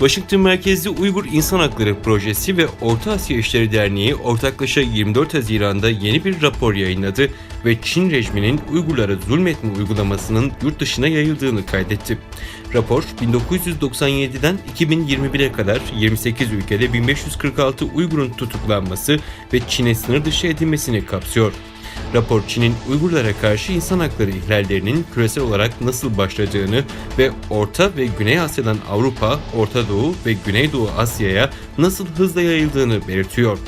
Washington merkezli Uygur İnsan Hakları Projesi ve Orta Asya İşleri Derneği ortaklaşa 24 Haziran'da yeni bir rapor yayınladı ve Çin rejiminin Uygurlara zulmetme uygulamasının yurt dışına yayıldığını kaydetti. Rapor, 1997'den 2021'e kadar 28 ülkede 1546 Uygur'un tutuklanması ve Çin'e sınır dışı edilmesini kapsıyor. Rapor, Çin'in Uygurlara karşı insan hakları ihlallerinin küresel olarak nasıl başladığını ve Orta ve Güney Asya'dan Avrupa, Orta Doğu ve Güneydoğu Asya'ya nasıl hızla yayıldığını belirtiyor.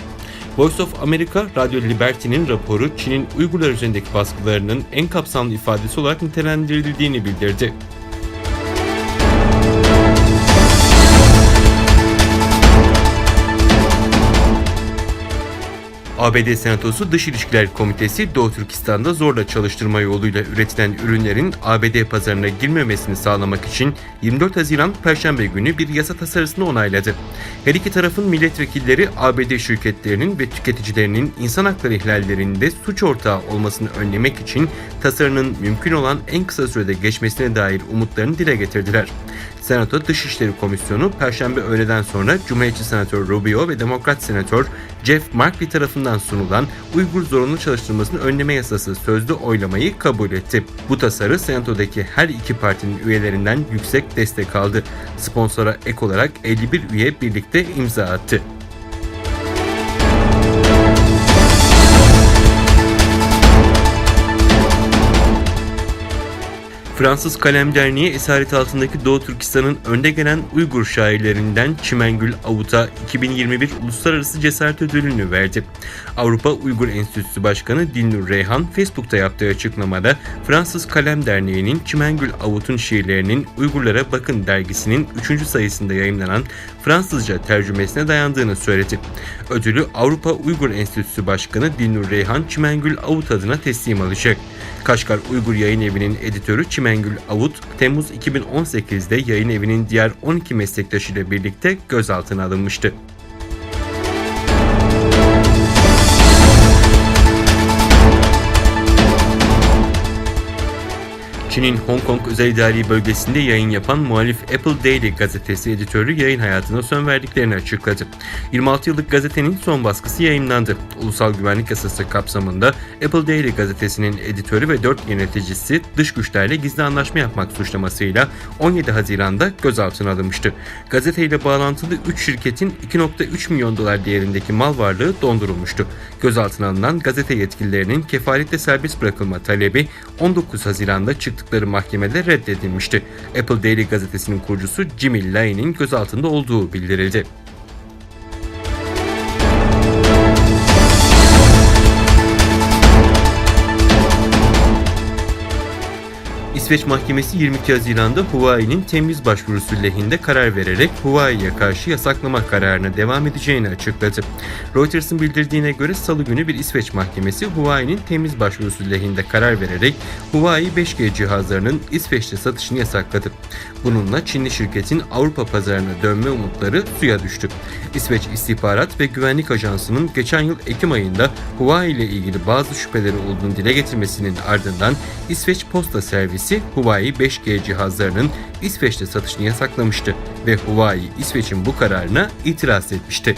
Voice of America, Radio Liberty'nin raporu Çin'in Uygurlar üzerindeki baskılarının en kapsamlı ifadesi olarak nitelendirildiğini bildirdi. ABD Senatosu Dış İlişkiler Komitesi, Doğu Türkistan'da zorla çalıştırma yoluyla üretilen ürünlerin ABD pazarına girmemesini sağlamak için 24 Haziran Perşembe günü bir yasa tasarısını onayladı. Her iki tarafın milletvekilleri ABD şirketlerinin ve tüketicilerinin insan hakları ihlallerinde suç ortağı olmasını önlemek için tasarının mümkün olan en kısa sürede geçmesine dair umutlarını dile getirdiler. Senato Dışişleri Komisyonu Perşembe öğleden sonra Cumhuriyetçi Senatör Rubio ve Demokrat Senatör Jeff Merkley tarafından sunulan Uygur zorunlu çalıştırmasını önleme yasası sözlü oylamayı kabul etti. Bu tasarı Senato'daki her iki partinin üyelerinden yüksek destek aldı. Sponsora ek olarak 51 üye birlikte imza attı. Fransız Kalem Derneği esaret altındaki Doğu Türkistan'ın önde gelen Uygur şairlerinden Çimengül Avut'a 2021 Uluslararası Cesaret Ödülünü verdi. Avrupa Uygur Enstitüsü Başkanı Dilnur Reyhan Facebook'ta yaptığı açıklamada Fransız Kalem Derneği'nin Çimengül Avut'un şiirlerinin Uygurlara Bakın dergisinin 3. sayısında yayımlanan Fransızca tercümesine dayandığını söyledi. Ödülü Avrupa Uygur Enstitüsü Başkanı Dilnur Reyhan Çimengül Avut adına teslim alacak. Kaşgar Uygur Yayın Evi'nin editörü Çimengül Avut, Temmuz 2018'de yayın evinin diğer 12 meslektaşıyla birlikte gözaltına alınmıştı. Çin'in Hong Kong özel idari bölgesinde yayın yapan muhalif Apple Daily gazetesi editörü yayın hayatına son verdiklerini açıkladı. 26 yıllık gazetenin son baskısı yayımlandı. Ulusal Güvenlik Yasası kapsamında Apple Daily gazetesinin editörü ve 4 yöneticisi dış güçlerle gizli anlaşma yapmak suçlamasıyla 17 Haziran'da gözaltına alınmıştı. Gazeteyle bağlantılı 3 şirketin 2,3 milyon dolar değerindeki mal varlığı dondurulmuştu. Gözaltına alınan gazete yetkililerinin kefaletle serbest bırakılma talebi 19 Haziran'da çıktıkları mahkemede reddedilmişti. Apple Daily gazetesinin kurucusu Jimmy Lai'nin gözaltında olduğu bildirildi. İsveç Mahkemesi 22 Haziran'da Huawei'nin temiz başvurusu lehinde karar vererek Huawei'ye karşı yasaklama kararına devam edeceğini açıkladı. Reuters'ın bildirdiğine göre Salı günü bir İsveç Mahkemesi Huawei'nin temiz başvurusu lehinde karar vererek Huawei 5G cihazlarının İsveç'te satışını yasakladı. Bununla Çinli şirketin Avrupa pazarına dönme umutları suya düştü. İsveç İstihbarat ve Güvenlik Ajansı'nın geçen yıl Ekim ayında Huawei ile ilgili bazı şüpheleri olduğunu dile getirmesinin ardından İsveç Posta Servisi Huawei 5G cihazlarının İsveç'te satışını yasaklamıştı ve Huawei İsveç'in bu kararına itiraz etmişti.